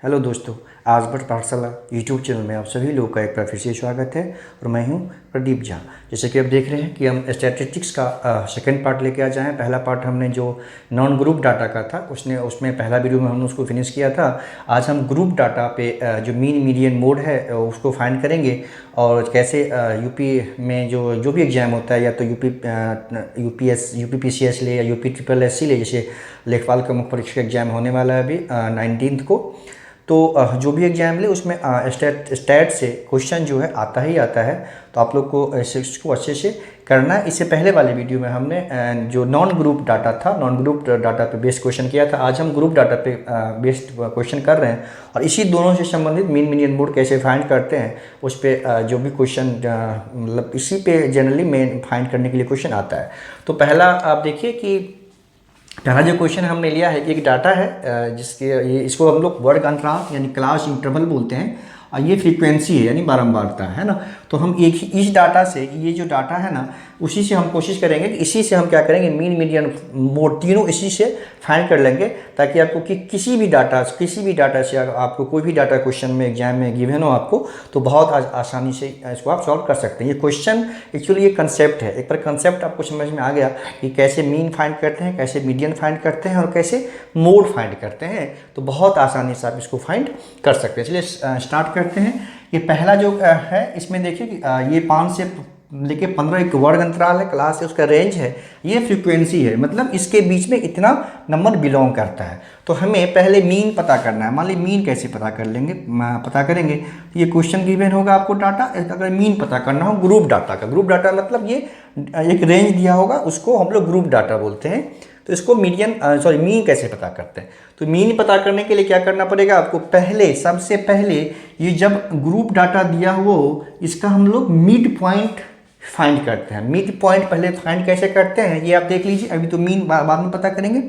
Hello दोस्तों, आजबर पाठशाला YouTube channel में आप सभी लोगों का एक बार फिर से स्वागत है। और मैं हूं प्रदीप झा। जैसे कि आप देख रहे हैं कि हम स्टैटिस्टिक्स का सेकंड पार्ट लेके आ जाएं। पहला पार्ट हमने जो नॉन ग्रुप डाटा का था उसमें पहला वीडियो में हमने उसको फिनिश किया था। आज हम ग्रुप डाटा पे जो मीन मीडियन मोड है उसको फाइंड करेंगे और कैसे यूपी में जो भी एग्ज़ाम होता है, या तो यूपीपीसीएस ले या यूपी ट्रिपल एस सी ले, जैसे लेखपाल का मुख्य परीक्षा एग्जाम होने वाला है अभी 19 को। तो जो भी एग्जाम ले उसमें स्टैट से क्वेश्चन जो है आता ही आता है। तो आप लोग को इसको अच्छे से करना है। इससे पहले वाले वीडियो में हमने जो नॉन ग्रुप डाटा था, नॉन ग्रुप डाटा पे बेस्ड क्वेश्चन किया था। आज हम ग्रुप डाटा पे बेस्ड क्वेश्चन कर रहे हैं और इसी दोनों से संबंधित मीन मीडियन मोड कैसे फाइंड करते हैं उस पर जो भी क्वेश्चन मतलब इसी पे जनरली मेन फाइंड करने के लिए क्वेश्चन आता है। तो पहला आप देखिए कि पहला जो क्वेश्चन हमने लिया है कि एक डाटा है इसको हम लोग वर्ग अंतराल यानी क्लास इंटरवल बोलते हैं और ये फ्रीक्वेंसी है यानी बारंबारता है ना। तो हम एक ही इस डाटा से, ये जो डाटा है ना, उसी से हम कोशिश करेंगे कि इसी से हम क्या करेंगे, मीन मीडियन मोड तीनों इसी से फाइंड कर लेंगे, ताकि आपको किसी भी डाटा से अगर आपको कोई भी डाटा क्वेश्चन में एग्जाम में गिवन हो आपको, तो बहुत आसानी से इसको आप सॉल्व कर सकते हैं। ये क्वेश्चन एक्चुअली ये कंसेप्ट है। एक बार कंसेप्ट आपको समझ में आ गया कि कैसे मीन फाइंड करते हैं, कैसे मीडियन फाइंड करते हैं और कैसे मोड फाइंड करते हैं, तो बहुत आसानी से आप इसको फाइंड कर सकते हैं। चलिए स्टार्ट करते हैं। ये पहला जो है इसमें देखिए कि ये 5 से लेके 15 एक वर्ग अंतराल है, क्लास है, उसका रेंज है, ये फ्रीक्वेंसी है, मतलब इसके बीच में इतना नंबर बिलोंग करता है। तो हमें पहले मीन पता करना है। मान लीजिए मीन कैसे पता करेंगे। ये क्वेश्चन गिवन होगा आपको डाटा, अगर मीन पता करना हो ग्रुप डाटा का, ग्रुप डाटा मतलब ये एक रेंज दिया होगा, उसको हम लोग ग्रुप डाटा बोलते हैं। तो इसको मीन कैसे पता करते हैं, तो मीन पता करने के लिए क्या करना पड़ेगा आपको, सबसे पहले ये जब ग्रुप डाटा दिया हो इसका हम लोग मिड पॉइंट फाइंड करते हैं। मिड पॉइंट पहले फाइंड कैसे करते हैं ये आप देख लीजिए। अभी तो मीन बाद में पता करेंगे।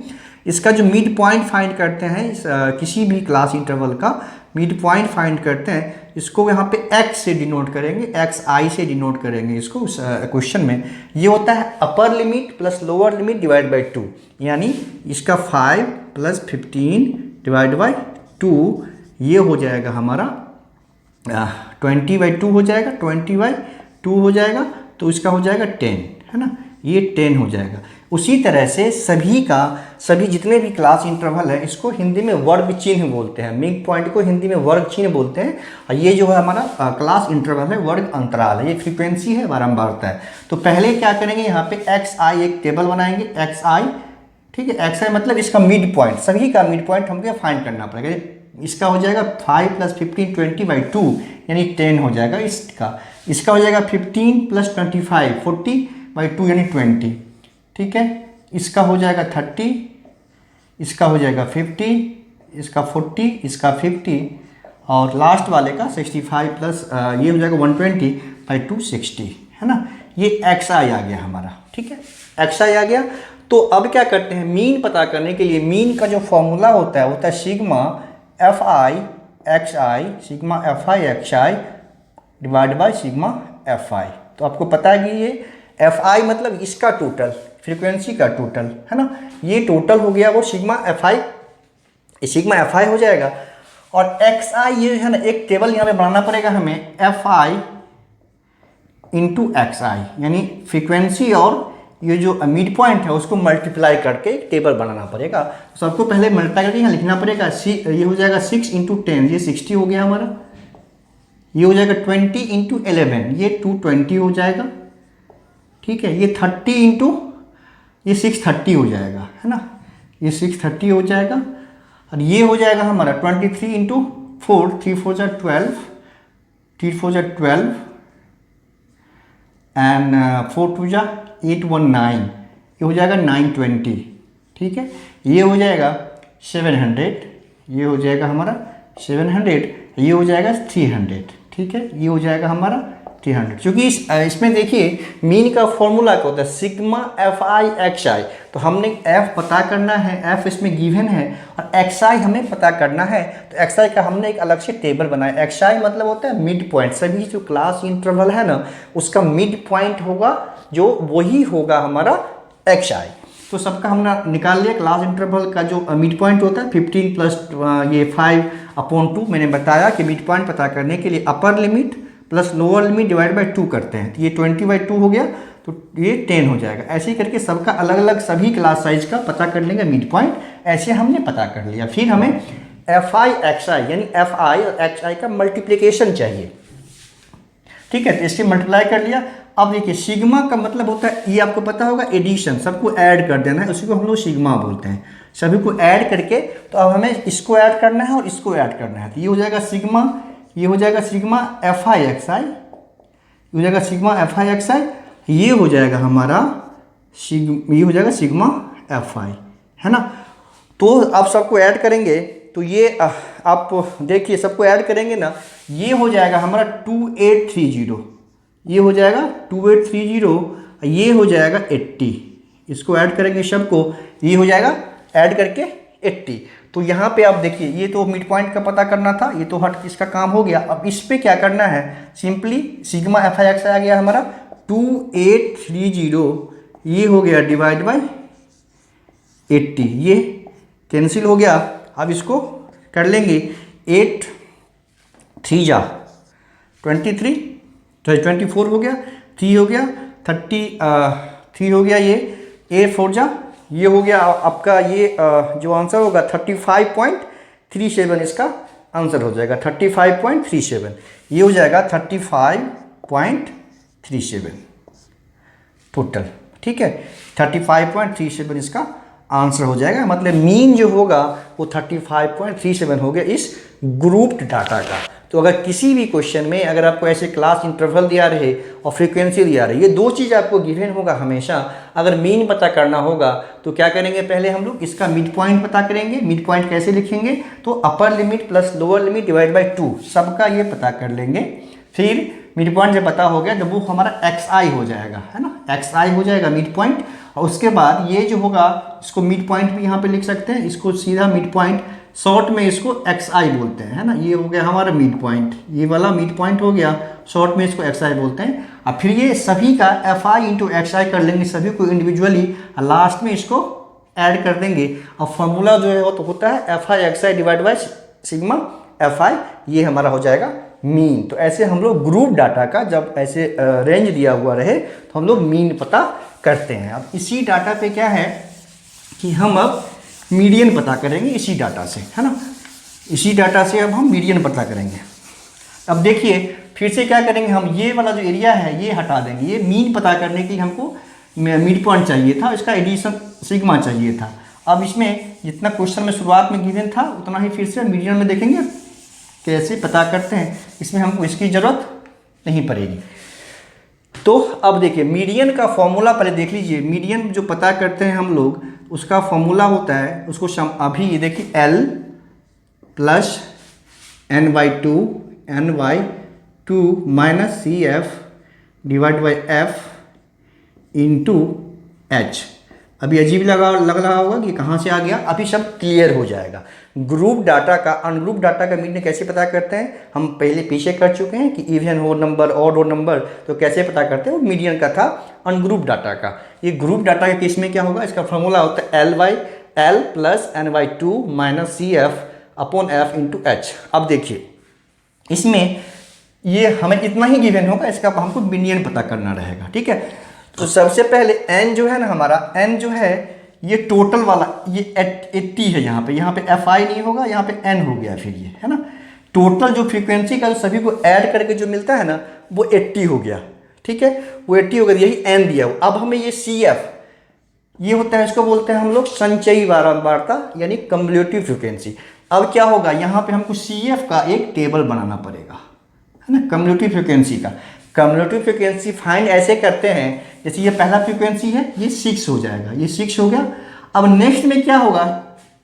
इसका जो मिड पॉइंट फाइंड करते हैं किसी भी क्लास इंटरवल का मिड पॉइंट फाइंड करते हैं, इसको यहाँ पे x से डिनोट करेंगे, xi से डिनोट करेंगे इसको उस क्वेश्चन में। ये होता है upper limit plus lower limit divide by 2, यानी इसका 5 + 15 डिवाइड बाई 2, ये हो जाएगा हमारा 20/2 हो जाएगा, 20/2 हो जाएगा, तो इसका हो जाएगा 10, है ना, ये 10 हो जाएगा। उसी तरह से सभी जितने भी क्लास इंटरवल है इसको हिंदी में वर्ग चिन्ह बोलते हैं। मिड पॉइंट को हिंदी में वर्ग चिन्ह बोलते हैं। और ये जो है हमारा क्लास इंटरवल है, वर्ग अंतराल है, ये फ्रीक्वेंसी है, बारंबारता है। तो पहले क्या करेंगे, यहाँ पे xi एक टेबल बनाएंगे, xi, ठीक है। xi मतलब इसका मिड पॉइंट, सभी का मिड पॉइंट हमको फाइंड करना पड़ेगा। इसका हो जाएगा 5 + 15 20/2 यानी 10 हो जाएगा। इसका हो जाएगा 15 + 25 40/2 यानी 20, ठीक है। इसका हो जाएगा 30, इसका हो जाएगा 50, इसका 40, इसका 50 और लास्ट वाले का 65 प्लस ये हो जाएगा 120/2 60, है ना। ये xi आ गया हमारा, ठीक है, xi आ गया। तो अब क्या करते हैं, मीन पता करने के लिए मीन का जो फॉर्मूला होता है sigma fi xi divide by sigma fi। तो आपको पता है कि ये fi मतलब इसका टोटल, फ्रीक्वेंसी का टोटल, है ना। ये टोटल हो गया वो सिग्मा fi हो जाएगा। और xi ये है ना, एक टेबल यहाँ पे बनाना पड़ेगा हमें, fi इंटू xi, यानी फ्रीक्वेंसी और ये जो मिड पॉइंट है उसको मल्टीप्लाई करके एक टेबल बनाना पड़ेगा। तो सबको पहले मल्टीप्लाई करके यहाँ लिखना पड़ेगा। ये हो जाएगा 6 × 10, ये 60 हो गया हमारा। ये हो जाएगा 20 × 11, ये 220 हो जाएगा, ठीक है। ये 30 ये 630 हो जाएगा, है ना, ये 630 हो जाएगा। और ये हो जाएगा हमारा 23 × 4, 3 4 जा 12, 3 4 जा 12 एंड 4 2 जा 819, ये हो जाएगा 920, ठीक है। ये हो जाएगा 700, ये हो जाएगा हमारा 700, ये हो जाएगा 300, ठीक है। ये हो जाएगा हमारा 300, क्योंकि इसमें देखिए मीन का फॉर्मूला क्या होता है, सिग्मा fi xi। तो हमने f पता करना है, f इसमें गिवन है, और xi हमें पता करना है। तो xi का हमने एक अलग से टेबल बनाया। xi मतलब होता है मिड पॉइंट। सभी जो क्लास इंटरवल है ना उसका मिड पॉइंट होगा, जो वही होगा हमारा xi। तो सबका हमने निकाल लिया। क्लास इंटरवल का जो मिड पॉइंट होता है 15 प्लस ये 5 अपॉन 2 मैंने बताया कि मिड पॉइंट पता करने के लिए upper limit plus lower limit divide by 2 करते हैं, तो ये 20/2 हो गया, तो ये 10 हो जाएगा। ऐसे ही करके सबका अलग अलग सभी क्लास साइज का पता कर लेंगे मिड पॉइंट, ऐसे हमने पता कर लिया। फिर हमें FI XI यानी FI और XI का मल्टीप्लिकेशन चाहिए, ठीक है, तो इससे मल्टीप्लाई कर लिया। अब देखिए सिग्मा का मतलब होता है, ये आपको पता होगा एडिशन, सबको ऐड कर देना है, उसी को हम लोग सिग्मा बोलते हैं, सभी को ऐड करके। तो अब हमें इसको ऐड करना है और इसको ऐड करना है, तो ये हो जाएगा सिग्मा, ये हो जाएगा सिग्मा FI XI, ये हो जाएगा सिग्मा FI XI, ये हो जाएगा हमारा ये हो जाएगा सिग्मा FI, है ना। तो आप सबको ऐड करेंगे तो ये आप देखिए सबको ऐड करेंगे ना, ये हो जाएगा हमारा 2830, ये हो जाएगा 2830, ये हो जाएगा 80, इसको ऐड करेंगे सबको, ये हो जाएगा ऐड करके 80। तो यहाँ पे आप देखिए ये तो मिड पॉइंट का पता करना था, ये तो हट इसका काम हो गया। अब इस पे क्या करना है, सिंपली सिग्मा FI XI आ गया हमारा 2830, ये हो गया डिवाइड बाय 80, ये कैंसिल हो गया। अब इसको कर लेंगे 8 3 जा 23, तो 24 हो गया, 3 हो गया 3 हो गया, ये 8 4 जा, ये हो गया आपका, ये जो आंसर होगा 35.37 इसका आंसर हो जाएगा, 35.37, ये हो जाएगा 35.37 टोटल, ठीक है, 35.37 इसका आंसर हो जाएगा। मतलब मीन जो होगा वो 35.37 हो गया इस ग्रुप्ड डाटा का। तो अगर किसी भी क्वेश्चन में अगर आपको ऐसे क्लास इंटरवल दिया रहे और फ्रीक्वेंसी दिया रहे, ये दो चीज़ आपको गिवन होगा हमेशा। अगर मीन पता करना होगा तो क्या करेंगे, पहले हम लोग इसका मिड पॉइंट पता करेंगे। मिड पॉइंट कैसे लिखेंगे, तो upper limit plus lower limit divide by 2 सबका ये पता कर लेंगे। फिर मिड पॉइंट जब पता हो गया तो वो हमारा XI हो जाएगा, है ना, XI हो जाएगा मिड पॉइंट। और उसके बाद ये जो होगा इसको मिड पॉइंट भी यहाँ पे लिख सकते हैं, इसको सीधा मिड पॉइंट, शॉर्ट में इसको XI बोलते हैं, है ना, ये हो गया हमारा मिड पॉइंट, ये वाला मिड पॉइंट हो गया, शॉर्ट में इसको XI बोलते हैं। अब फिर ये सभी का FI इंटू XI कर लेंगे, सभी को इंडिविजुअली, लास्ट में इसको ऐड कर देंगे। अब फॉर्मूला जो है वो तो होता है FI XI divide by sigma FI, ये हमारा हो जाएगा मीन। तो ऐसे हम लोग ग्रुप डाटा का जब ऐसे रेंज दिया हुआ रहे तो हम लोग मीन पता करते हैं। अब इसी डाटा पे क्या है कि हम अब मीडियन पता करेंगे इसी डाटा से, है ना, इसी डाटा से अब हम मीडियन पता करेंगे। अब देखिए फिर से क्या करेंगे, हम ये वाला जो एरिया है ये हटा देंगे, ये मीन पता करने के लिए हमको मिड पॉइंट चाहिए था, इसका एडिशन सिग्मा चाहिए था। अब इसमें जितना क्वेश्चन में शुरुआत में गिवन था उतना ही फिर से मीडियन में देखेंगे कैसे पता करते हैं, इसमें हमको इसकी ज़रूरत नहीं पड़ेगी। तो अब देखिए मीडियन का फॉर्मूला पहले देख लीजिए। मीडियन जो पता करते हैं हम लोग उसका फॉर्मूला होता है, उसको अभी ये देखिए L plus n/2 minus CF divide by F into H। अभी अजीब लग रहा होगा कि कहाँ से आ गया, अभी सब क्लियर हो जाएगा। ग्रुप डाटा का अनग्रुप डाटा का मीन कैसे पता करते हैं, हम पहले पीछे कर चुके हैं कि इवन हो नंबर ऑड हो नंबर तो कैसे पता करते हैं, वो मीडियन का था अनग्रुप डाटा का। ये ग्रुप डाटा के केस में क्या होगा, इसका फॉर्मूला होता है L plus n/2 minus CF upon F into H। अब देखिए इसमें ये हमें इतना ही गिवन होगा, इसका हमको मीडियन पता करना रहेगा, ठीक है। तो सबसे पहले n जो है ना हमारा, n जो है ये टोटल वाला ये 80 है, यहाँ पे FI नहीं होगा, यहाँ पे n हो गया, फिर ये है ना टोटल जो फ्रीक्वेंसी का सभी को ऐड करके जो मिलता है ना वो 80 हो गया, ठीक है, वो 80 हो गया, यही n दिया हो। अब हमें ये CF ये होता है, इसको बोलते हैं हम लोग संचयी बारंबारता यानी कम्युलेटिव फ्रीक्वेंसी। अब क्या होगा, यहाँ पे हमको CF का एक टेबल बनाना पड़ेगा, है ना, कम्युलेटिव फ्रीक्वेंसी का। कम्युलेटिव फ्रीक्वेंसी फाइंड ऐसे करते हैं, जैसे ये पहला फ्रीक्वेंसी है ये 6 हो जाएगा, ये 6 हो गया। अब नेक्स्ट में क्या होगा,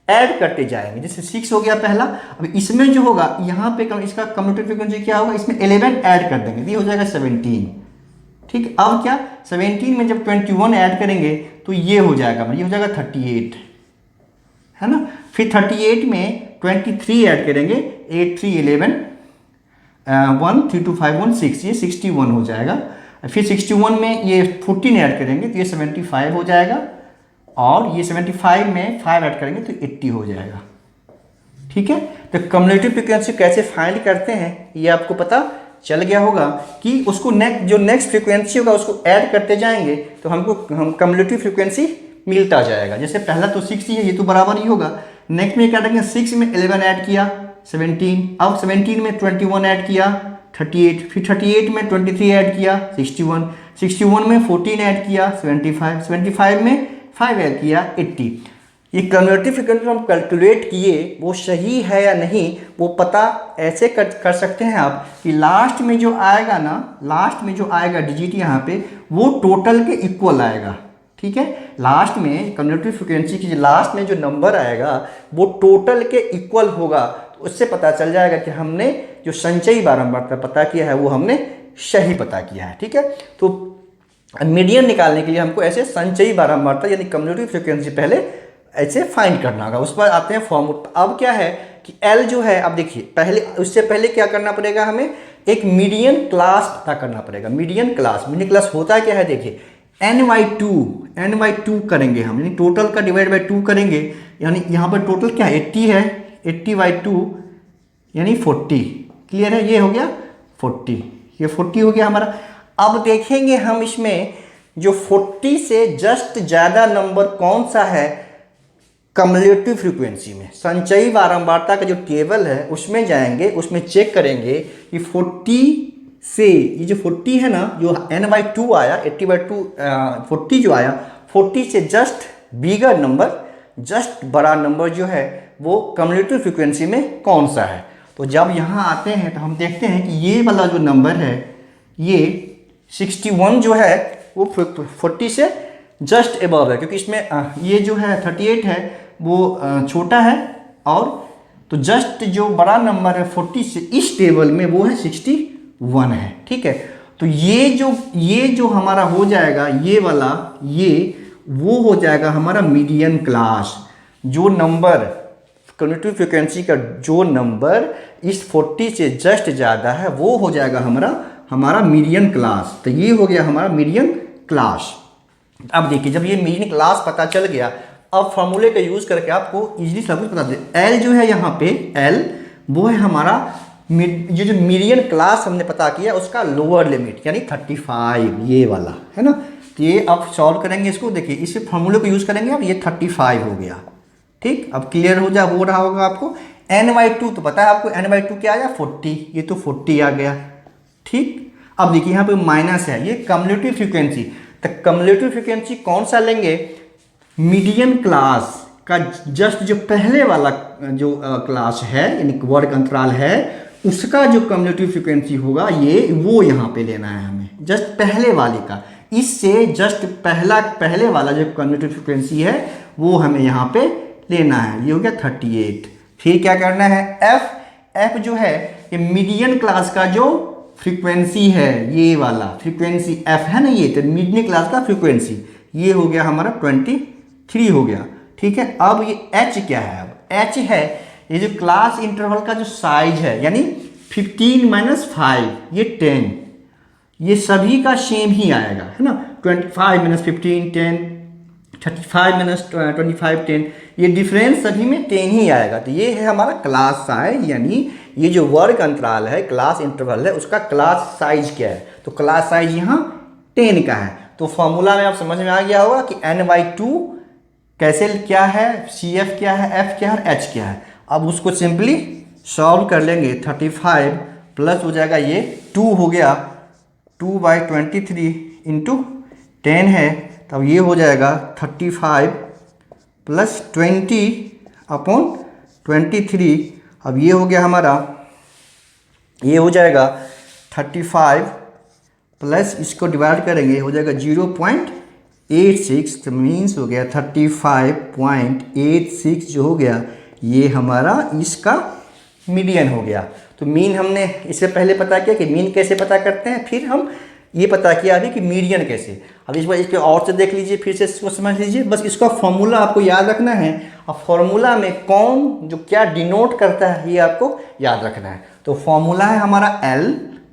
ऐड करते जाएंगे, जैसे 6 हो गया पहला, अब इसमें जो होगा यहाँ पे इसका कम्युलेटिव फ्रीक्वेंसी क्या होगा, इसमें 11 ऐड कर देंगे, ये हो जाएगा 17, ठीक। अब क्या 17 में जब 21 ऐड करेंगे तो ये हो जाएगा 38, है ना। फिर 38 में 23 ऐड करेंगे, 8 3 11 1 3 2 5 1 6, ये 61 हो जाएगा। फिर 61 में ये 14 ऐड करेंगे तो ये 75 हो जाएगा, और ये 75 में 5 ऐड करेंगे तो 80 हो जाएगा, ठीक है। तो कम्युलेटिव फ्रीक्वेंसी कैसे फाइंड करते हैं ये आपको पता चल गया होगा कि उसको नेक्स्ट फ्रीक्वेंसी होगा उसको ऐड करते जाएंगे तो हम कम्युलेटिव फ्रीक्वेंसी मिलता जाएगा। जैसे पहला तो 6 ही है, ये तो बराबर ही होगा। नेक्स्ट में क्या करेंगे, 6 में 11 ऐड किया 17, अब 17 में 21 ऐड किया 38, फिर 38 में 23 ऐड किया 61, 61 में 14 ऐड किया 75, 75 में 5 ऐड किया 80। ये कम्युलेटिव फ्रीक्वेंसी हम कैलकुलेट किए वो सही है या नहीं वो पता ऐसे कर सकते हैं आप कि लास्ट में जो आएगा ना, लास्ट में जो आएगा डिजिट यहाँ पे वो टोटल के इक्वल आएगा। ठीक है, लास्ट में कम्युलेटिव फ्रीक्वेंसी की लास्ट में जो नंबर आएगा वो टोटल के इक्वल होगा। तो उससे पता चल जाएगा कि हमने जो संचयी बारंबारता पता किया है वो हमने सही पता किया है। ठीक है, तो मीडियन निकालने के लिए हमको ऐसे संचयी बारंबारता यानी कम्युलेटिव फ्रीक्वेंसी पहले ऐसे फाइंड करना होगा। उस पर आते हैं फॉर्मूला। अब क्या है कि L जो है, अब देखिए पहले उससे पहले क्या करना पड़ेगा, हमें एक मीडियन क्लास पता करना पड़ेगा। मीडियन क्लास होता क्या है, देखिए n/2 करेंगे हम, यानी टोटल का डिवाइड बाई 2 करेंगे, यानी यहाँ पर टोटल क्या 80 है, 80/2 यानी 40। क्लियर है, ये हो गया 40, ये 40 हो गया हमारा। अब देखेंगे हम इसमें जो 40 से जस्ट ज़्यादा नंबर कौन सा है कम्युलेटिव फ्रीक्वेंसी में। संचयी बारंबारता का जो टेबल है उसमें जाएंगे, उसमें चेक करेंगे कि 40 से ये जो 40 है ना, जो n/2 आया 80/2 40 जो आया 40 से जस्ट बिगर नंबर, जस्ट बड़ा नंबर जो है वो कम्युलेटिव फ्रीक्वेंसी में कौन सा है। तो जब यहाँ आते हैं तो हम देखते हैं कि ये वाला जो नंबर है ये 61 जो है वो 40 से जस्ट एबव है, क्योंकि इसमें ये जो है 38 है वो छोटा है, और तो जस्ट जो बड़ा नंबर है 40 से इस टेबल में वो है 61 है। ठीक है, तो ये जो हमारा हो जाएगा ये वाला, ये वो हो जाएगा हमारा मीडियन क्लास। जो नंबर कम्युलेटिव फ्रीक्वेंसी का जो नंबर इस 40 से जस्ट ज़्यादा है वो हो जाएगा हमारा मीडियन क्लास। तो ये हो गया हमारा मीडियन क्लास। अब देखिए जब ये मीडियन क्लास पता चल गया, अब फॉर्मूले का यूज़ करके आपको इजीली सब कुछ पता चले। एल जो है यहाँ पे एल वो है हमारा ये जो मीडियन क्लास हमने पता किया उसका लोअर लिमिट यानी 35, ये वाला है ना। तो ये आप सॉल्व करेंगे इसको, देखिए इस फॉर्मूले को यूज़ करेंगे अब ये 35 हो गया। ठीक, अब क्लियर हो रहा होगा आपको। n/2 तो पता है आपको, n/2 क्या आया 40, ये तो 40 आ गया। ठीक, अब देखिए यहाँ पे माइनस है, ये कम्युलेटिव फ्रीक्वेंसी। तो कम्युलेटिव फ्रीक्वेंसी कौन सा लेंगे, मीडियन क्लास का जस्ट जो पहले वाला जो क्लास है यानी वर्ग अंतराल है उसका जो कम्युलेटिव फ्रीक्वेंसी होगा ये वो यहाँ पे लेना है हमें, जस्ट पहले वाले का। इससे जस्ट पहले वाला जो कम्युलेटिव फ्रीक्वेंसी है वो हमें यहाँ पे लेना है, ये हो गया 38। फिर क्या करना है, एफ जो है ये मीडियन क्लास का जो फ्रीक्वेंसी है, ये वाला फ्रीक्वेंसी एफ है ना, ये तो मीडियन क्लास का फ्रीक्वेंसी ये हो गया हमारा 23 हो गया। ठीक है, अब ये एच क्या है, अब एच है ये जो क्लास इंटरवल का जो साइज है यानी 15 - 5 ये 10, ये सभी का सेम ही आएगा है ना। 25 - 15 10, 35 - 25 10, ये डिफरेंस सभी में 10 ही आएगा। तो ये है हमारा क्लास साइज, यानी ये जो वर्ग अंतराल है क्लास इंटरवल है उसका क्लास साइज क्या है, तो क्लास साइज यहाँ 10 का है। तो फॉर्मूला में आप समझ में आ गया होगा कि n/2 कैसे क्या है, CF क्या है, F क्या है, H क्या है। अब उसको सिंपली सॉल्व कर लेंगे। 35 प्लस हो जाएगा ये 2 हो गया, 2/23 इंटू 10 है, तब ये हो जाएगा 35 प्लस 20/23। अब ये हो गया हमारा, ये हो जाएगा 35 प्लस इसको डिवाइड करेंगे हो जाएगा 0.86, तो मीन्स हो गया 35.86 जो हो गया ये हमारा इसका मीडियन हो गया। तो मीन हमने इससे पहले पता किया कि मीन कैसे पता करते हैं, फिर हम ये पता किया अभी कि मीडियन कैसे। अब इस बार इसके और से देख लीजिए, फिर से इसको समझ लीजिए। बस इसका फॉर्मूला आपको याद रखना है, और फॉर्मूला में कौन जो क्या डिनोट करता है ये आपको याद रखना है। तो फॉर्मूला है हमारा L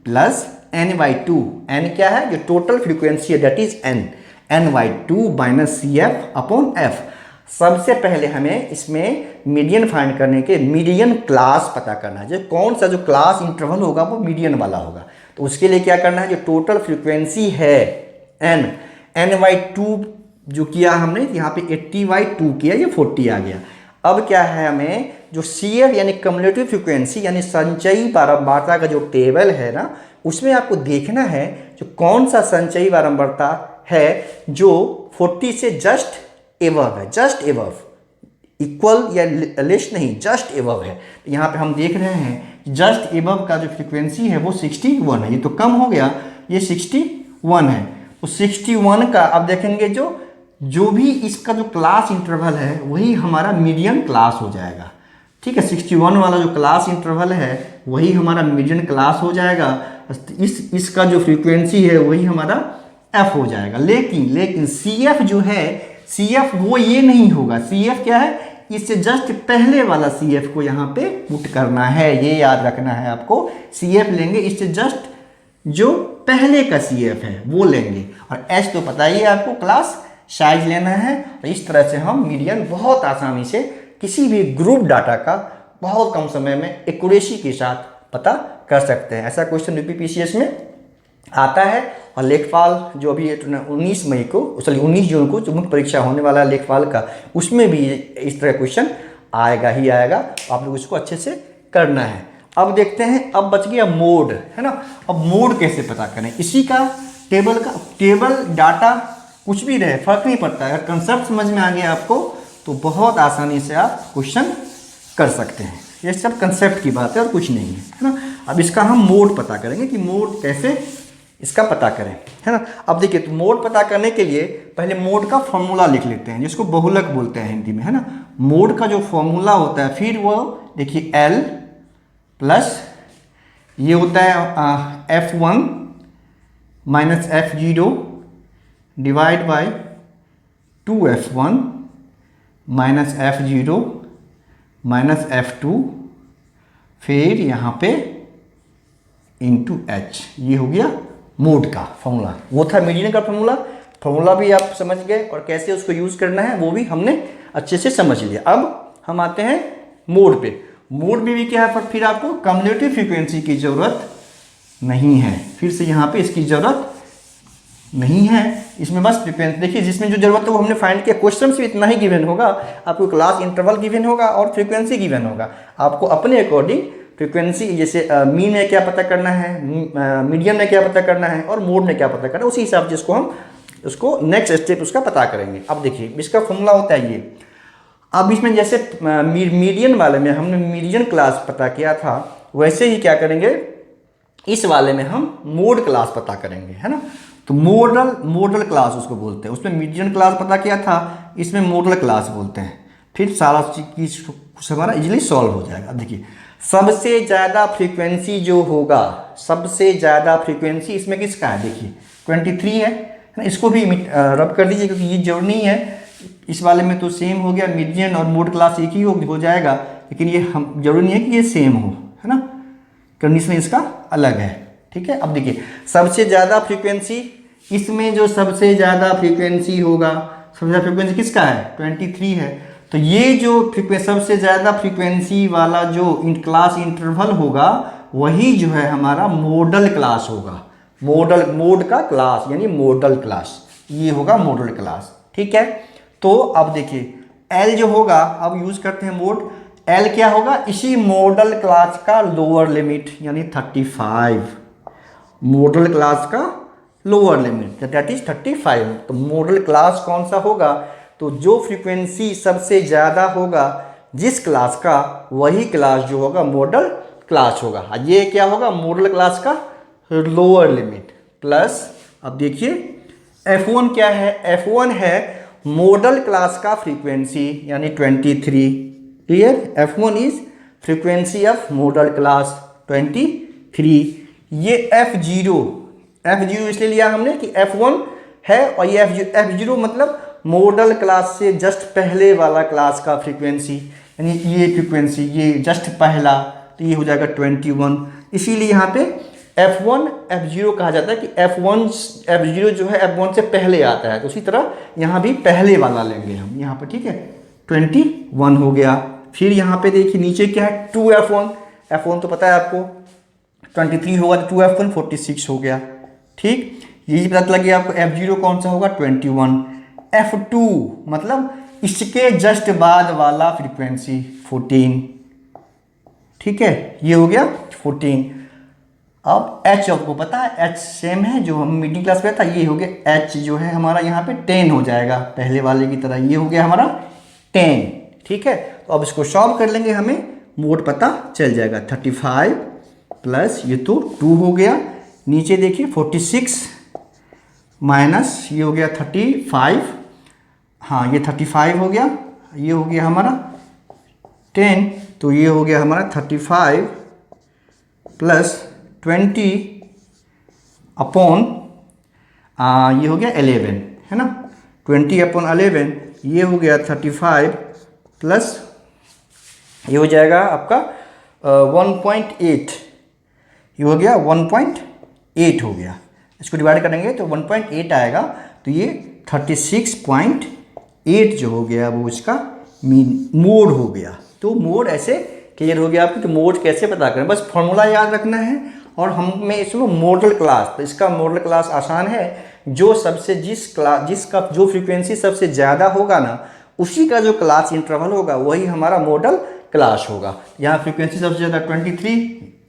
प्लस n/2। n क्या है, जो टोटल फ्रीक्वेंसी है दैट इज n/2 - CF/F। सबसे पहले हमें इसमें मीडियन फाइंड करने के मीडियन क्लास पता करना है, जो कौन सा जो क्लास इंटरवल होगा वो मीडियन वाला होगा। तो उसके लिए क्या करना है, जो टोटल फ्रीक्वेंसी है n/2 जो किया हमने, यहाँ पे 80/2 किया, ये 40 आ गया। अब क्या है, हमें जो CF यानी कम्युलेटिव फ्रीक्वेंसी यानी संचयी बारंबारता का जो टेबल है ना, उसमें आपको देखना है जो कौन सा संचयी बारंबारता है जो 40 से जस्ट एबव है, जस्ट एबव, इक्वल या लेस नहीं, जस्ट एबव है। तो यहाँ पे हम देख रहे हैं जस्ट एबव का जो फ्रीक्वेंसी है वो 61 है, ये तो कम हो गया, ये 61 है। तो 61 का अब देखेंगे जो भी इसका जो क्लास इंटरवल है वही हमारा मीडियन क्लास हो जाएगा। ठीक है, 61 वाला जो क्लास इंटरवल है वही हमारा मीडियन क्लास हो जाएगा। इसका जो फ्रीक्वेंसी है वही हमारा f हो जाएगा। लेकिन CF जो है, CF वो ये नहीं होगा। CF क्या है, इससे जस्ट पहले वाला CF को यहाँ पे पुट करना है, ये याद रखना है आपको। CF लेंगे, इससे जस्ट जो पहले का CF है वो लेंगे, और H तो पता ही है आपको, क्लास साइज लेना है। और इस तरह से हम मीडियन बहुत आसानी से किसी भी ग्रुप डाटा का बहुत कम समय में एक्यूरेसी के साथ पता कर सकते हैं। ऐसा क्वेश्चन UPPCS में आता है। और लेखपाल जो अभी 19 मई को, सॉरी 19 जून को जो मुख्य परीक्षा होने वाला है लेखपाल का, उसमें भी इस तरह क्वेश्चन आएगा ही आएगा। आप लोग इसको अच्छे से करना है। अब देखते हैं, अब बच गया मोड, है ना। अब मोड कैसे पता करें, इसी का टेबल डाटा कुछ भी रहे फर्क नहीं पड़ता है। अगर कंसेप्ट समझ में आ गया आपको तो बहुत आसानी से आप क्वेश्चन कर सकते हैं। ये सब कंसेप्ट की बात है और कुछ नहीं है ना। अब इसका हम मोड पता करेंगे कि मोड कैसे इसका पता करें, है ना। अब देखिए, तो मोड पता करने के लिए पहले मोड का फॉर्मूला लिख लेते हैं, जिसको बहुलक बोलते हैं हिंदी में, है ना। मोड का जो फॉर्मूला होता है, फिर वो देखिए L प्लस ये होता है F1 minus F0 divide by 2F1 minus F0 minus F2 फिर यहाँ पे इंटू H। ये हो गया मोड का फॉर्मूला। वो था मीडियन का फॉर्मूला भी आप समझ गए, और कैसे उसको यूज़ करना है वो भी हमने अच्छे से समझ लिया। अब हम आते हैं मोड पे। मोड में भी क्या है, पर फिर आपको कम्युलेटिव फ्रीक्वेंसी की ज़रूरत नहीं है। फिर से यहाँ पे इसकी ज़रूरत नहीं है, इसमें बस फ्रीक्वेंसी देखिए, जिसमें जो जरूरत है वो हमने फाइंड किया। क्वेश्चन से इतना ही गिवन होगा, आपको क्लास इंटरवल गिवन होगा और फ्रीक्वेंसी गिवन होगा। आपको अपने अकॉर्डिंग फ्रीक्वेंसी, जैसे मीन में क्या पता करना है, मीडियम में क्या पता करना है और मोड में क्या पता करना है, उसी हिसाब से इसको हम उसको नेक्स्ट स्टेप उसका पता करेंगे। अब देखिए, इसका फॉर्मूला होता है ये। अब इसमें जैसे मीडियन वाले में हमने मीडियन क्लास पता किया था, वैसे ही क्या करेंगे, इस वाले में हम मोड क्लास पता करेंगे, है ना। तो मॉडल क्लास उसको बोलते हैं। उसमें मीडियन क्लास पता किया था, इसमें मॉडल क्लास बोलते हैं। फिर सारा चीज कुछ हमारा इजीली सॉल्व हो जाएगा। अब देखिए, सबसे ज़्यादा फ्रीक्वेंसी जो होगा, सबसे ज़्यादा फ्रीक्वेंसी इसमें किसका है, देखिए 23 है ना। इसको भी रब कर दीजिए क्योंकि ये जरूरी नहीं है। इस वाले में तो सेम हो गया, मीडियन और मोड क्लास एक ही हो जाएगा, लेकिन ये हम जरूरी नहीं है कि ये सेम हो, है ना। कंडीशन इसका अलग है, ठीक है। अब देखिए, सबसे ज़्यादा फ्रीक्वेंसी, इसमें जो सबसे ज़्यादा फ्रीक्वेंसी होगा, सबसे ज़्यादा फ्रीक्वेंसी किसका है, 23 है। तो ये जो सबसे ज़्यादा फ्रीक्वेंसी वाला जो क्लास इंटरवल होगा, वही जो है हमारा मॉडल क्लास होगा। मोड का क्लास यानी मॉडल क्लास, ये होगा मॉडल क्लास, ठीक है। तो अब देखिए, L जो होगा, अब यूज़ करते हैं मोड। L क्या होगा, इसी मॉडल क्लास का लोअर लिमिट यानी 35, मॉडल क्लास का लोअर लिमिट दैट इज 35। तो मॉडल क्लास कौन सा होगा, तो जो फ्रीक्वेंसी सबसे ज़्यादा होगा जिस क्लास का, वही क्लास जो होगा मॉडल क्लास होगा। ये क्या होगा, मॉडल क्लास का लोअर लिमिट प्लस, अब देखिए F1 क्या है, F1 है मॉडल क्लास का फ्रीक्वेंसी यानी 23। Clear, F1 is frequency of model class 23। ये F0 इसलिए लिया हमने कि F1 है और ये F0 मतलब मॉडल क्लास से जस्ट पहले वाला क्लास का फ्रीक्वेंसी, यानी ये फ्रीक्वेंसी ये जस्ट पहला, तो ये हो जाएगा 21। इसीलिए यहाँ पे F1 F0 कहा जाता है कि F0 जो है F1 से पहले आता है। तो उसी तरह यहाँ भी पहले वाला लेंगे हम यहाँ पर, ठीक है। 21 हो गया। फिर यहाँ पे देखिए नीचे क्या है 2f1, f1 तो पता है आपको 23 होगा तो 2f1 46 हो गया। ठीक, ये पता लग गया आपको f0 कौन सा होगा 21, f2 मतलब इसके जस्ट बाद वाला फ्रीक्वेंसी 14। ठीक है, ये हो गया 14। अब h आपको पता है h सेम है जो हम मीटिंग क्लास में था, ये हो गया h जो है हमारा यहाँ पे 10 हो जाएगा पहले वाले की तरह, ये हो गया हमारा 10। ठीक है, तो अब इसको सॉल्व कर लेंगे, हमें मोड पता चल जाएगा। 35 प्लस ये तो 2 हो गया, नीचे देखिए 46 माइनस ये हो गया 35, हाँ ये 35 हो गया, ये हो गया हमारा 10, तो ये हो गया हमारा 35 प्लस 20 अपॉन ये हो गया 11, है ना, 20 अपॉन 11, ये हो गया 35 प्लस ये हो जाएगा आपका 1.8, ये हो गया 1.8 हो गया। इसको डिवाइड करेंगे तो 1.8 आएगा, तो ये 36.8 जो हो गया वो इसका मोड हो गया। तो मोड ऐसे क्लियर हो गया आपको कि मोड कैसे पता करें, बस फॉर्मूला याद रखना है। और हमें इसको मॉडल क्लास, तो इसका मॉडल क्लास आसान है, जो सबसे जिसका जो फ्रीक्वेंसी सबसे ज़्यादा होगा ना उसी का जो क्लास इंटरवल होगा वही हमारा मॉडल क्लास होगा। यहाँ फ्रीक्वेंसी सबसे ज़्यादा 23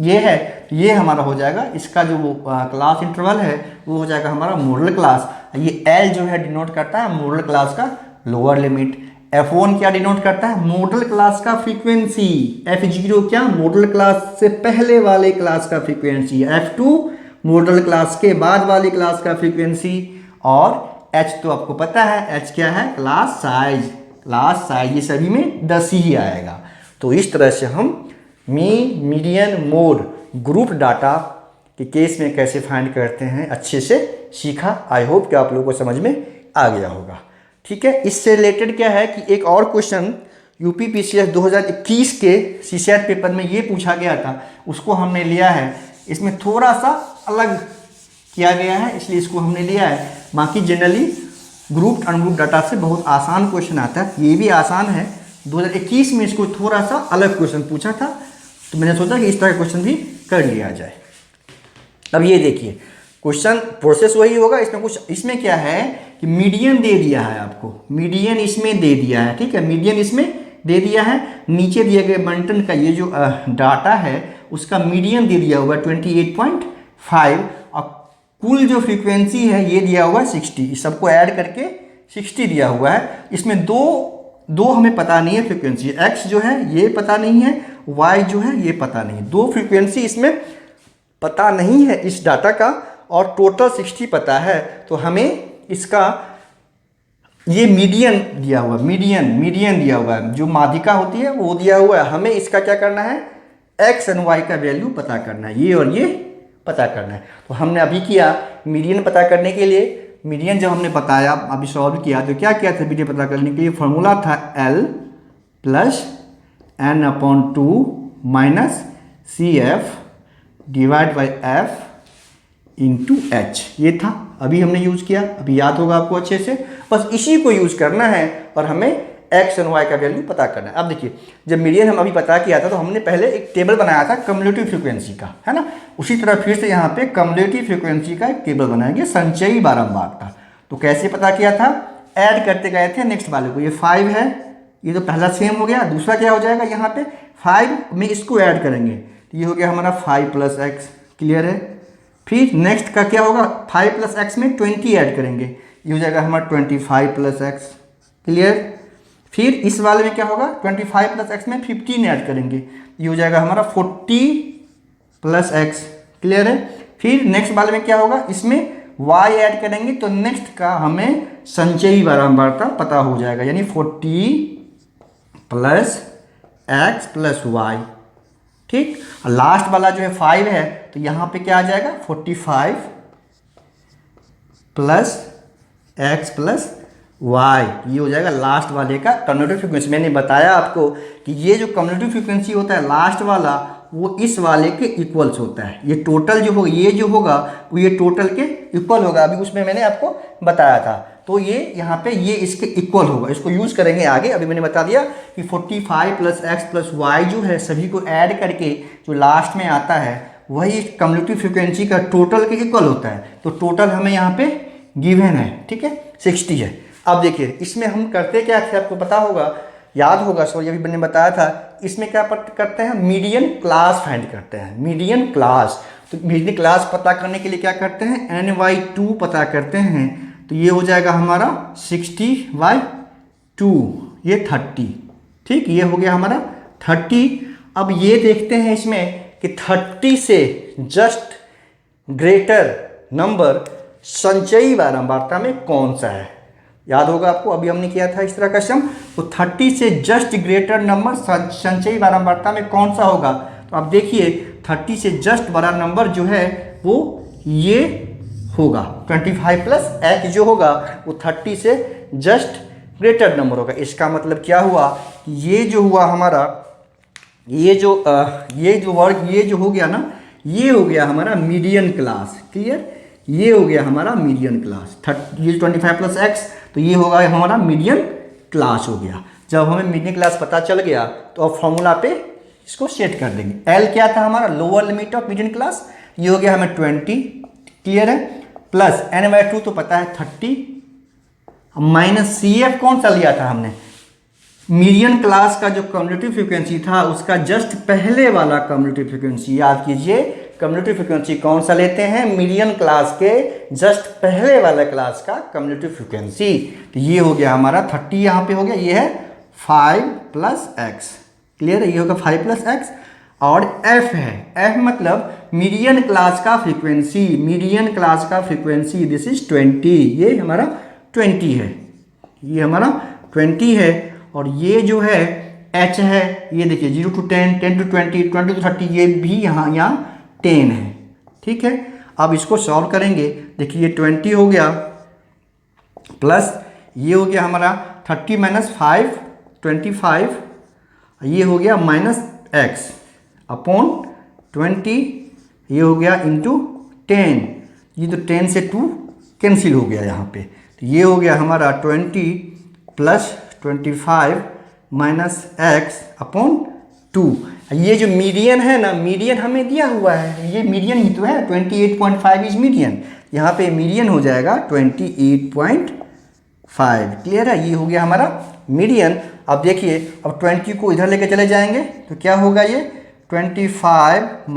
ये है, तो ये हमारा हो जाएगा, इसका जो क्लास इंटरवल है वो हो जाएगा हमारा मॉडल क्लास। ये L जो है डिनोट करता है मॉडल क्लास का लोअर लिमिट, F1 क्या डिनोट करता है मॉडल क्लास का फ्रीक्वेंसी, F0 क्या मॉडल क्लास से पहले वाले क्लास का फ्रीक्वेंसी, F2 मॉडल क्लास के बाद वाली क्लास का फ्रीक्वेंसी, और H तो आपको पता है H क्या है क्लास साइज, ये सभी में 10 ही आएगा। तो इस तरह से हम मीडियन मोड ग्रुप डाटा के केस में कैसे फाइंड करते हैं अच्छे से सीखा। आई होप कि आप लोगों को समझ में आ गया होगा। ठीक है, इससे रिलेटेड क्या है कि एक और क्वेश्चन यूपी पीसीएस 2021 के सीसेट पेपर में ये पूछा गया था, उसको हमने लिया है, इसमें थोड़ा सा अलग किया गया है इसलिए इसको हमने लिया है। बाकी जनरली ग्रुप अनग्रुप डाटा से बहुत आसान क्वेश्चन आता है, ये भी आसान है। 2021 में इसको थोड़ा सा अलग क्वेश्चन पूछा था, तो मैंने सोचा कि इस तरह का क्वेश्चन भी कर लिया जाए। अब ये देखिए क्वेश्चन प्रोसेस वही होगा, इसमें कुछ इसमें क्या है कि मीडियन दे दिया है आपको, मीडियन इसमें दे दिया है। ठीक है, मीडियन इसमें दे दिया है, नीचे दिए गए बंटन का ये जो डाटा है उसका मीडियन दे दिया हुआ 28.5 और कुल जो फ्रीक्वेंसी है ये दिया हुआ है 60, इस सबको ऐड करके 60 दिया हुआ है। इसमें दो हमें पता नहीं है फ्रीक्वेंसी, x जो है ये पता नहीं है, y जो है ये पता नहीं, दो फ्रीक्वेंसी इसमें पता नहीं है इस डाटा का, और टोटल 60 पता है। तो हमें इसका ये मीडियन दिया हुआ, मीडियन दिया हुआ है, जो माध्यिका होती है वो दिया हुआ है। हमें इसका क्या करना है x एंड y का वैल्यू पता करना है, ये और ये पता करना है। तो हमने अभी किया मीडियन पता करने के लिए, मीडियन जब हमने बताया अभी सॉल्व किया तो क्या किया था मीडियन पता करने के लिए, फॉर्मूला था L plus n/2 minus CF divide by F into H, ये था अभी हमने यूज़ किया, अभी याद होगा आपको अच्छे से। बस इसी को यूज़ करना है और हमें x और y का वैल्यू पता करना है। अब देखिए जब मीडियन हम अभी पता किया था तो हमने पहले एक टेबल बनाया था कम्युलेटिव फ्रीक्वेंसी का, है ना, उसी तरह फिर से यहाँ पे कम्युलेटिव फ्रीक्वेंसी का एक टेबल बनाएंगे संचयी बारंबारता। तो कैसे पता किया था, ऐड करते गए थे नेक्स्ट वाले को, ये 5 है, ये तो पहला सेम हो गया, दूसरा क्या हो जाएगा यहाँ पे 5 में इसको ऐड करेंगे तो ये हो गया हमारा 5 + x, क्लियर है। फिर नेक्स्ट का क्या होगा 5 + x में 20 ऐड करेंगे, ये हो जाएगा हमारा 25 + x, क्लियर। फिर इस वाले में क्या होगा 25 + x में 15 ऐड करेंगे, ये हो जाएगा हमारा 40 + x, क्लियर है। फिर नेक्स्ट वाले में क्या होगा, इसमें y ऐड करेंगे तो नेक्स्ट का हमें संचयी बारंबारता पता हो जाएगा, यानी 40 + x + y, ठीक। और लास्ट वाला जो है 5 है तो यहाँ पे क्या आ जाएगा 45 + x + y, ये हो जाएगा लास्ट वाले का कम्युलेटिव फ्रीक्वेंसी। मैंने बताया आपको कि ये जो कम्युलेटिव फ्रीक्वेंसी होता है लास्ट वाला वो इस वाले के इक्वल्स होता है, ये टोटल जो होगा ये जो होगा वो ये टोटल के इक्वल होगा, अभी उसमें मैंने आपको बताया था। तो ये यहाँ पे ये इसके इक्वल होगा, इसको यूज़ करेंगे आगे। अभी मैंने बता दिया कि 45 + x + y जो है सभी को ऐड करके जो लास्ट में आता है वही कम्युलेटिव फ्रीक्वेंसी का टोटल के इक्वल होता है। तो टोटल हमें यहाँ पे गिवन है, ठीक है, 60 है। अब देखिए इसमें हम करते क्या थे, आपको पता होगा, याद होगा, सॉरी अभी मैंने बताया था, इसमें क्या करते हैं, मीडियन क्लास फाइंड करते हैं, मीडियन क्लास। तो मीडियन क्लास पता करने के लिए क्या करते हैं, n/2 पता करते हैं। तो ये हो जाएगा हमारा 60/2, ये 30, ठीक, ये हो गया हमारा 30। अब ये देखते हैं इसमें कि 30 से जस्ट ग्रेटर नंबर संचयी बारंबारता में कौन सा है। याद होगा आपको, अभी हमने किया था इस तरह का सम। तो 30 से जस्ट ग्रेटर नंबर संचयी बारंबारता में कौन सा होगा। तो आप देखिए 30 से जस्ट बड़ा नंबर जो है वो ये होगा, 25 + x जो होगा वो 30 से जस्ट ग्रेटर नंबर होगा। इसका मतलब क्या हुआ, ये जो हुआ हमारा, ये जो वर्ग ये जो हो गया ना, ये हो गया हमारा मीडियन क्लास। क्लियर, ये हो गया हमारा मीडियन क्लास। ये 25 + x, तो ये होगा हमारा मीडियन क्लास हो गया। जब हमें मीडियन क्लास पता चल गया तो अब फॉर्मूला पे इसको सेट कर देंगे। L क्या था हमारा, lower limit of median class, ये हो गया हमें 20, क्लियर है, प्लस n/2 तो पता है 30, माइनस CF कौन सा लिया था हमने, मीडियन क्लास का जो कम्युलेटिव फ्रीक्वेंसी था उसका जस्ट पहले वाला कम्युलेटिव फ्रीक्वेंसी। याद कीजिए कम्युलेटिव फ्रीक्वेंसी कौन सा लेते हैं, मीडियन क्लास के जस्ट पहले वाला क्लास का कम्युलेटिव फ्रीक्वेंसी। तो ये हो गया हमारा 30, यहाँ पे हो गया, ये है 5 + x, क्लियर है, ये होगा 5 + x। और f है, f मतलब मीडियन क्लास का फ्रीक्वेंसी, मीडियन क्लास का फ्रीक्वेंसी, दिस इज 20, ये हमारा 20 है, ये हमारा 20 है। और ये जो है h है, ये देखिए 0 to 10, 10 to 20, 20 to 30, ये भी यहाँ 10 है, ठीक है। अब इसको सॉल्व करेंगे, देखिए ये 20 हो गया, प्लस ये हो गया हमारा 30 - 5 25, ये हो गया -x अपॉन 20, ये हो गया इंटू 10, ये तो 10 से 2 कैंसिल हो गया यहाँ पे। तो ये हो गया हमारा 20 + 25 - x अपॉन 2। ये जो मीडियन है ना, मीडियन हमें दिया हुआ है, ये मीडियन ही तो है, 28.5 इज मीडियन, यहाँ पे मीडियन हो जाएगा 28.5, क्लियर है, ये हो गया हमारा मीडियन। अब देखिए, अब 20 को इधर लेके चले जाएंगे तो क्या होगा, ये 25 -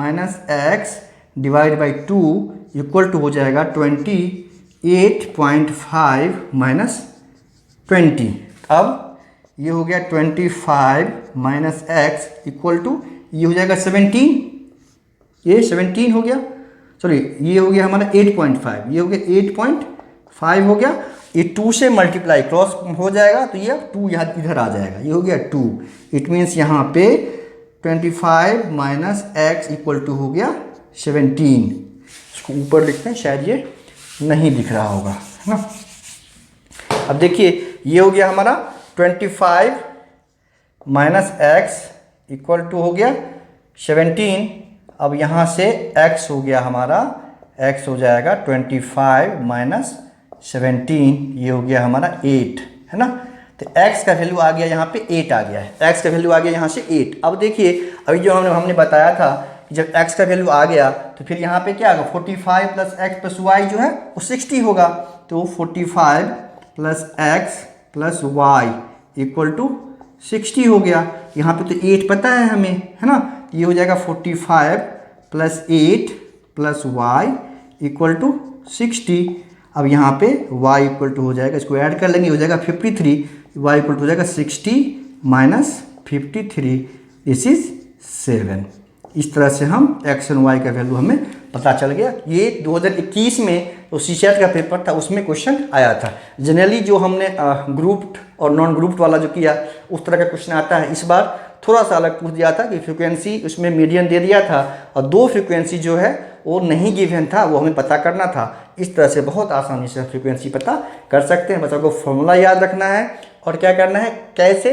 x / 2 इक्वल टू हो जाएगा 28.5 - 20। अब ये हो गया 25 - x इक्वल टू, ये हो जाएगा 17, ये 17 हो गया, सॉरी ये हो गया हमारा 8.5, ये हो गया 8.5 हो गया, ये 2 से मल्टीप्लाई क्रॉस हो जाएगा तो ये 2 यहाँ इधर आ जाएगा, ये हो गया 2। इट मीन्स यहाँ पे 25 - x इक्वल टू हो गया 17। इसको ऊपर लिखते हैं, शायद ये नहीं दिख रहा होगा, है ना। अब देखिए ये हो गया हमारा 25 - x इक्वल टू हो गया 17। अब यहाँ से x हो गया हमारा, x हो जाएगा 25 - 17, ये हो गया हमारा 8, है ना। तो x का वैल्यू आ गया यहाँ पे 8 आ गया है, x का वैल्यू आ गया यहाँ से 8। अब देखिए अभी जो हमने बताया था कि जब x का वैल्यू आ गया तो फिर यहाँ पे क्या होगा, 45 + x + y जो है वो 60 होगा। तो 45 + x + y इक्वल टू 60 हो गया। यहाँ पे तो 8 पता है हमें, है ना, ये हो जाएगा 45 + 8 + y इक्वल टू 60। अब यहाँ पे y इक्वल टू हो जाएगा, इसको ऐड कर लेंगे, हो जाएगा 53, y इक्वल टू हो जाएगा 60 - 53, दिस इज 7। इस तरह से हम x और y का वैल्यू हमें पता चल गया। ये 2021 में तो CSAT का पेपर था, उसमें क्वेश्चन आया था। जनरली जो हमने ग्रुप और नॉन ग्रुप वाला जो किया उस तरह का क्वेश्चन आता है। इस बार थोड़ा सा अलग पूछ दिया था कि फ्रीक्वेंसी उसमें मीडियन दे दिया था और 2 फ्रीक्वेंसी जो है वो नहीं गिवन था, वो हमें पता करना था। इस तरह से बहुत आसानी से फ्रीक्वेंसी पता कर सकते हैं। बस आपको फॉर्मूला याद रखना है और क्या करना है, कैसे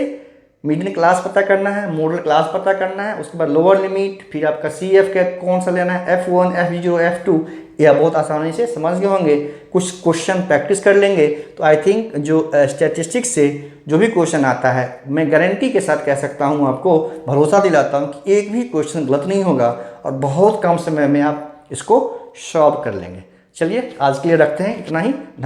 मीडियन क्लास पता करना है, मॉडल क्लास पता करना है, उसके बाद लोअर लिमिट, फिर आपका सी एफ का कौन सा लेना है, F1 F0 F2, यह बहुत आसानी से समझ गए होंगे। कुछ क्वेश्चन प्रैक्टिस कर लेंगे तो आई थिंक जो स्टैटिस्टिक्स से जो भी क्वेश्चन आता है, मैं गारंटी के साथ कह सकता हूँ, आपको भरोसा दिलाता हूँ कि एक भी क्वेश्चन गलत नहीं होगा और बहुत कम समय में आप इसको सॉल्व कर लेंगे। चलिए आज के लिए रखते हैं इतना ही। धन्यवाद।